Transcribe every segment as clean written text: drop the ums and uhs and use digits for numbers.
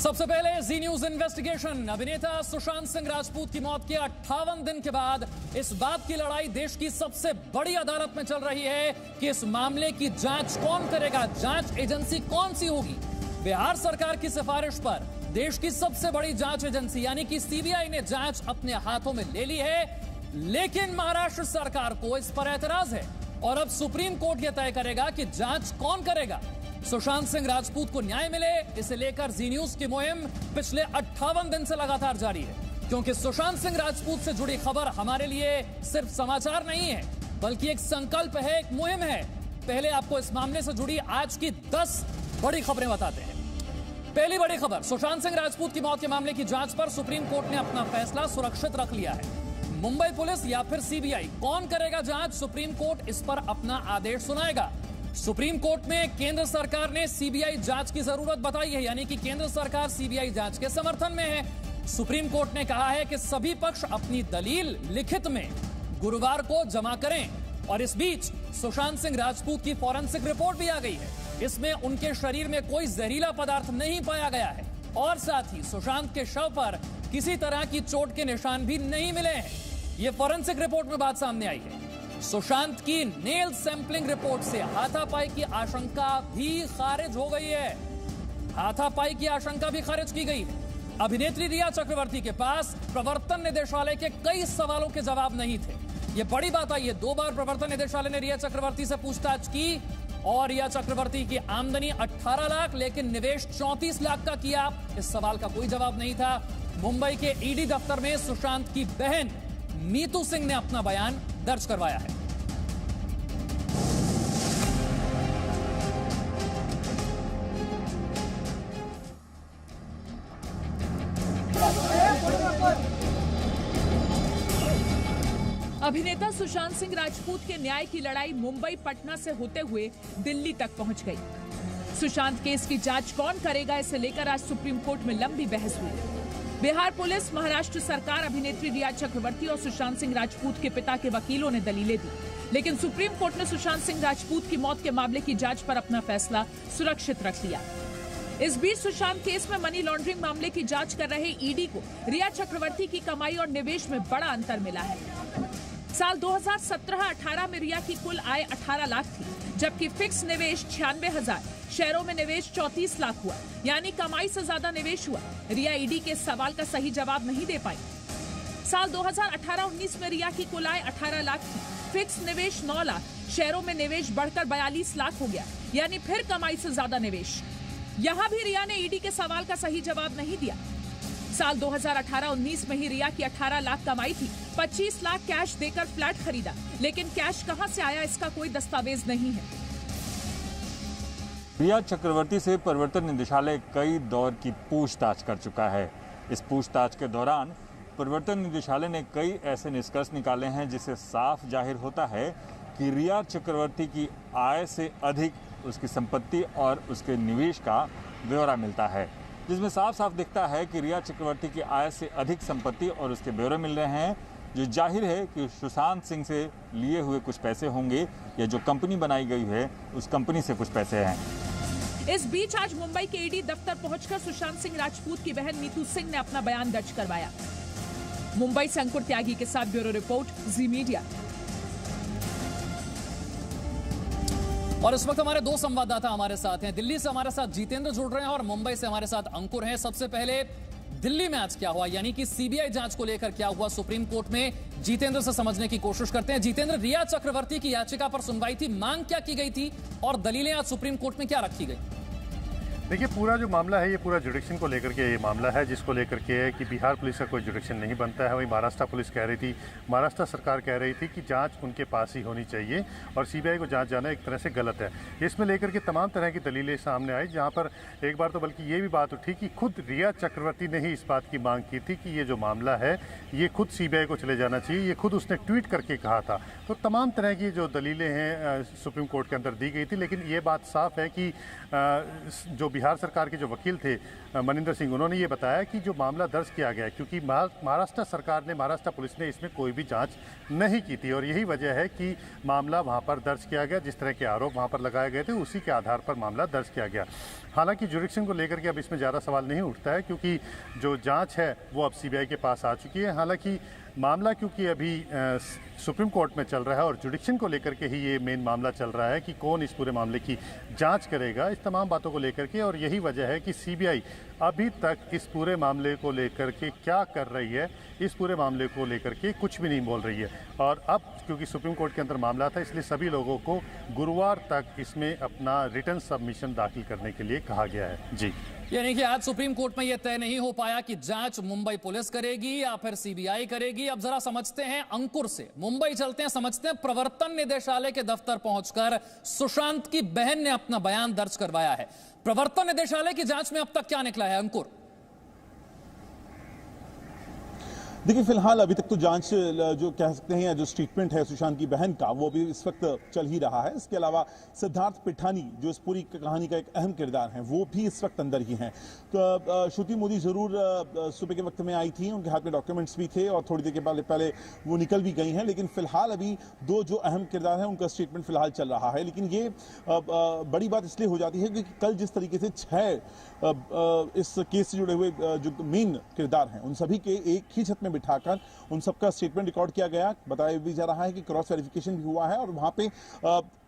सबसे पहले जी news investigation. अभिनेता सुशांत सिंह राजपूत की मौत के 58 दिन के बाद इस बात की लड़ाई देश की सबसे बड़ी अदालत में चल रही है कि इस मामले की जांच कौन करेगा, जांच एजेंसी कौन सी होगी। बिहार सरकार की सिफारिश पर देश की सबसे बड़ी जांच एजेंसी यानी कि सीबीआई ने जांच अपने हाथों में ले ली है, लेकिन महाराष्ट्र सरकार को इस पर एतराज है और अब सुप्रीम कोर्ट यह तय करेगा कि जांच कौन करेगा। सुशांत सिंह राजपूत को न्याय मिले, इसे लेकर जी न्यूज की मुहिम पिछले 58 दिन से लगातार जारी है, क्योंकि सुशांत सिंह राजपूत से जुड़ी खबर हमारे लिए सिर्फ समाचार नहीं है बल्कि एक संकल्प है, एक मुहिम है। पहले आपको इस मामले से जुड़ी आज की 10 बड़ी खबरें बताते हैं। पहली बड़ी खबर, सुशांत सिंह राजपूत की मौत के मामले की जांच पर सुप्रीम कोर्ट ने अपना फैसला सुरक्षित रख लिया है। मुंबई पुलिस या फिर सीबीआई, कौन करेगा जांच, सुप्रीम कोर्ट इस पर अपना आदेश सुनाएगा। सुप्रीम कोर्ट में केंद्र सरकार ने सीबीआई जांच की जरूरत बताई है, यानी कि केंद्र सरकार सीबीआई जांच के समर्थन में है। सुप्रीम कोर्ट ने कहा है कि सभी पक्ष अपनी दलील लिखित में गुरुवार को जमा करें। और इस बीच सुशांत सिंह राजपूत की फॉरेंसिक रिपोर्ट भी आ गई है। इसमें उनके शरीर में कोई जहरीला पदार्थ नहीं पाया गया है और साथ ही सुशांत के शव पर किसी तरह की चोट के निशान भी नहीं मिले हैं। यह फॉरेंसिक रिपोर्ट में बात सामने आई है। सुशांत की नेल सैंपलिंग रिपोर्ट से हाथापाई की आशंका भी खारिज हो गई है। हाथापाई की आशंका भी खारिज की गई है। अभिनेत्री रिया चक्रवर्ती के पास प्रवर्तन निदेशालय के कई सवालों के जवाब नहीं थे। यह बड़ी बात आई है। 2 बार प्रवर्तन निदेशालय ने रिया चक्रवर्ती से पूछताछ की और रिया चक्रवर्ती की आमदनी 18 लाख लेकिन निवेश 34 लाख का किया। इस सवाल का कोई जवाब नहीं था। मुंबई के ईडी दफ्तर में सुशांत की बहन नीतू सिंह ने अपना बयान दर्ज करवाया है। अभिनेता सुशांत सिंह राजपूत के न्याय की लड़ाई मुंबई पटना से होते हुए दिल्ली तक पहुंच गई। सुशांत केस की जांच कौन करेगा, इसे लेकर आज सुप्रीम कोर्ट में लंबी बहस हुई। बिहार पुलिस, महाराष्ट्र सरकार, अभिनेत्री रिया चक्रवर्ती और सुशांत सिंह राजपूत के पिता के वकीलों ने दलीलें दी, लेकिन सुप्रीम कोर्ट ने सुशांत सिंह राजपूत की मौत के मामले की जांच पर अपना फैसला सुरक्षित रख लिया। इस बीच सुशांत केस में मनी लॉन्ड्रिंग मामले की जांच कर रहे ईडी को रिया चक्रवर्ती की कमाई और निवेश में बड़ा अंतर मिला है। साल 2017-18 में रिया की कुल आय 18 लाख थी, जबकि फिक्स निवेश 96,000, शेयरों में निवेश 34 लाख हुआ, यानी कमाई से ज्यादा निवेश हुआ। रिया ईडी के सवाल का सही जवाब नहीं दे पाई। साल 2018-19 में रिया की कुल आय 18 लाख थी, फिक्स निवेश 9 लाख, शेयरों में निवेश बढ़कर 42 लाख हो गया, यानी फिर कमाई से ज्यादा निवेश। यहाँ भी रिया ने ईडी के सवाल का सही जवाब नहीं दिया। साल 2018-19 में ही रिया की 18 लाख कमाई थी, 25 लाख कैश देकर फ्लैट खरीदा, लेकिन कैश कहां से आया इसका कोई दस्तावेज नहीं है। रिया चक्रवर्ती से प्रवर्तन निदेशालय कई दौर की पूछताछ कर चुका है। इस पूछताछ के दौरान प्रवर्तन निदेशालय ने कई ऐसे निष्कर्ष निकाले हैं जिससे साफ जाहिर होता है कि रिया चक्रवर्ती की आय से अधिक उसकी संपत्ति और उसके निवेश का ब्यौरा मिलता है, जिसमें साफ साफ दिखता है कि रिया चक्रवर्ती की आय से अधिक संपत्ति और उसके ब्यौरे मिल रहे हैं, जो जाहिर है कि सुशांत सिंह से लिए हुए कुछ पैसे होंगे या जो कंपनी बनाई गई है उस कंपनी से कुछ पैसे हैं। इस बीच आज मुंबई के ईडी दफ्तर पहुंचकर सुशांत सिंह राजपूत की बहन नीतू सिंह ने अपना बयान दर्ज करवाया। मुंबई से अंकुर त्यागी के साथ ब्यूरो रिपोर्ट, जी मीडिया। और इस वक्त हमारे 2 संवाददाता हमारे साथ हैं। दिल्ली से हमारे साथ जितेंद्र जुड़ रहे हैं और मुंबई से हमारे साथ अंकुर हैं। सबसे पहले दिल्ली में आज क्या हुआ, यानी कि सीबीआई जांच को लेकर क्या हुआ सुप्रीम कोर्ट में, जितेंद्र से समझने की कोशिश करते हैं। जितेंद्र, रिया चक्रवर्ती की याचिका पर सुनवाई थी, मांग क्या की गई थी और दलीलें आज सुप्रीम कोर्ट में क्या रखी गई? देखिए, पूरा जो मामला है ये पूरा जुडिक्शन को लेकर के ये मामला है, जिसको लेकर के है कि बिहार पुलिस का कोई जुडिक्शन नहीं बनता है। वहीं महाराष्ट्र पुलिस कह रही थी, महाराष्ट्र सरकार कह रही थी कि जांच उनके पास ही होनी चाहिए और सीबीआई को जांच जाना एक तरह से गलत है। इसमें लेकर के तमाम तरह की दलीलें सामने आई, जहां पर एक बार तो बल्कि ये भी बात उठी कि खुद रिया चक्रवर्ती ने ही इस बात की मांग की थी कि ये जो मामला है ये खुद सीबीआई को चले जाना चाहिए। ये खुद उसने ट्वीट करके कहा था। तो तमाम तरह की जो दलीलें हैं सुप्रीम कोर्ट के अंदर दी गई थी, लेकिन ये बात साफ है कि जो बिहार सरकार के जो वकील थे मनिंदर सिंह, उन्होंने ये बताया कि जो मामला दर्ज किया गया है, क्योंकि महाराष्ट्र सरकार ने, महाराष्ट्र पुलिस ने इसमें कोई भी जांच नहीं की थी और यही वजह है कि मामला वहां पर दर्ज किया गया। जिस तरह के आरोप वहां पर लगाए गए थे उसी के आधार पर मामला दर्ज किया गया। हालांकि जुडिक्शन को लेकर के अब इसमें ज़्यादा सवाल नहीं उठता है, क्योंकि जो जांच है वो अब सीबीआई के पास आ चुकी है। हालांकि मामला क्योंकि अभी सुप्रीम कोर्ट में चल रहा है और जुडिक्शन को लेकर के ही ये मेन मामला चल रहा है कि कौन इस पूरे मामले की जांच करेगा, इस तमाम बातों को लेकर के, और यही वजह है कि सीबीआई अभी तक इस पूरे मामले को लेकर के क्या कर रही है, इस पूरे मामले को लेकर के कुछ भी नहीं बोल रही है। और अब क्योंकि सुप्रीम कोर्ट के अंदर मामला था, इसलिए सभी लोगों को गुरुवार तक इसमें अपना रिटर्न सबमिशन दाखिल करने के लिए कहा गया है। जी, यानी कि आज सुप्रीम कोर्ट में यह तय नहीं हो पाया कि जांच मुंबई पुलिस करेगी या फिर सीबीआई करेगी। अब जरा समझते हैं अंकुर से, मुंबई चलते हैं, समझते हैं प्रवर्तन निदेशालय के दफ्तर पहुंचकर सुशांत की बहन ने अपना बयान दर्ज करवाया है। प्रवर्तन निदेशालय की जांच में अब तक क्या निकला है अंकुर? देखिए, फिलहाल अभी तक तो जांच जो कह सकते हैं, जो स्टेटमेंट है सुशांत की बहन का, वो भी इस वक्त चल ही रहा है। इसके अलावा सिद्धार्थ पिठानी, जो इस पूरी कहानी का एक अहम किरदार है, वो भी इस वक्त अंदर ही हैं। तो श्रुति मोदी जरूर सुबह के वक्त में आई थी, उनके हाथ में डॉक्यूमेंट्स भी थे और थोड़ी देर के पहले वो निकल भी गई हैं। लेकिन फिलहाल अभी दो जो अहम किरदार हैं उनका स्टेटमेंट फिलहाल चल रहा है। लेकिन ये बड़ी बात इसलिए हो जाती है क्योंकि कल जिस तरीके से 6 इस केस से जुड़े हुए जो मेन किरदार हैं, उन सभी के एक ही छत में बिठाकर उन सबका स्टेटमेंट रिकॉर्ड किया गया। बताया भी जा रहा है कि क्रॉस वेरिफिकेशन भी हुआ है और वहां पे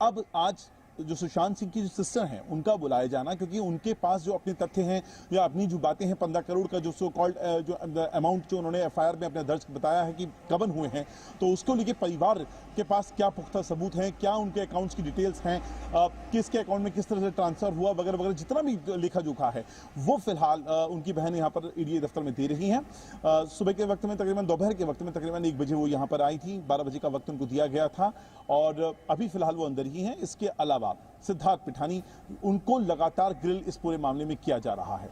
अब आज जो सुशांत सिंह की जो सिस्टर हैं उनका बुलाया जाना, क्योंकि उनके पास जो अपने तथ्य हैं या अपनी जो बातें हैं, 15 करोड़ का जो सो कॉल्ड जो अमाउंट जो उन्होंने एफआईआर में अपने दर्ज बताया है कि गबन हुए हैं, तो उसको लेके परिवार के पास क्या पुख्ता सबूत हैं, क्या उनके अकाउंट्स की डिटेल्स हैं, किसके अकाउंट में किस तरह से ट्रांसफर हुआ वगैरह वगैरह, जितना भी लेखा जोखा है वो फिलहाल उनकी बहन यहाँ पर ईडी दफ्तर में दे रही हैं। सुबह के वक्त में तकरीबन, दोपहर के वक्त में तकरीबन 1 बजे वो यहाँ पर आई थी, 12 बजे का वक्त उनको दिया गया था और अभी फिलहाल वो अंदर ही हैं। इसके अलावा सिद्धार्थ पिठानी, उनको लगातार ग्रिल इस पूरे मामले में किया जा रहा है।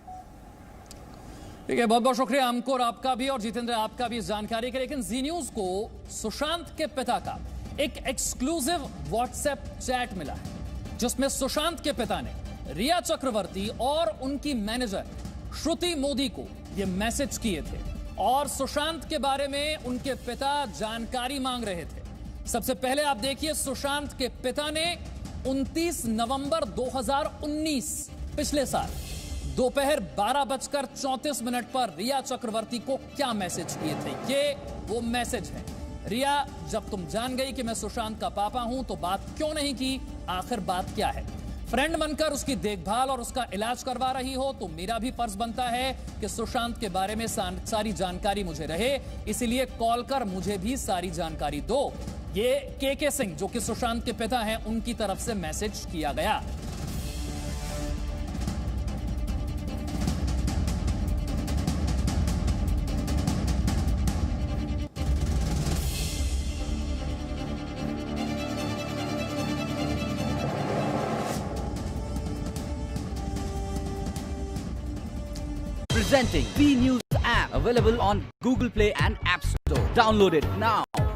ठीक है, बहुत बहुत शुक्रिया अंकुर आपका भी और जितेंद्र आपका भी इस जानकारी के। लेकिन जी न्यूज को सुशांत के पिता का एक एक्सक्लूसिव व्हाट्सएप चैट मिला है, जिसमें सुशांत के पिता ने रिया चक्रवर्ती और उनकी मैनेजर श्रुति मोदी को ये मैसेज किए थे और सुशांत के बारे में उनके पिता जानकारी मांग रहे थे। सबसे पहले आप देखिए, सुशांत के पिता ने 29 नवंबर 2019 पिछले साल दोपहर 12:34 पर रिया चक्रवर्ती को क्या मैसेज किए थे। ये वो मैसेज है। रिया, जब तुम जान गई कि मैं सुशांत का पापा हूं तो बात क्यों नहीं की? आखिर बात क्या है? फ्रेंड बनकर उसकी देखभाल और उसका इलाज करवा रही हो तो मेरा भी फर्ज बनता है कि सुशांत के बारे में सारी जानकारी मुझे रहे, इसीलिए कॉल कर मुझे भी सारी जानकारी दो। ये के सिंह, जो कि सुशांत के पिता हैं, उनकी तरफ से मैसेज किया गया। Presenting V News app, available on Google Play and App Store. Download it now.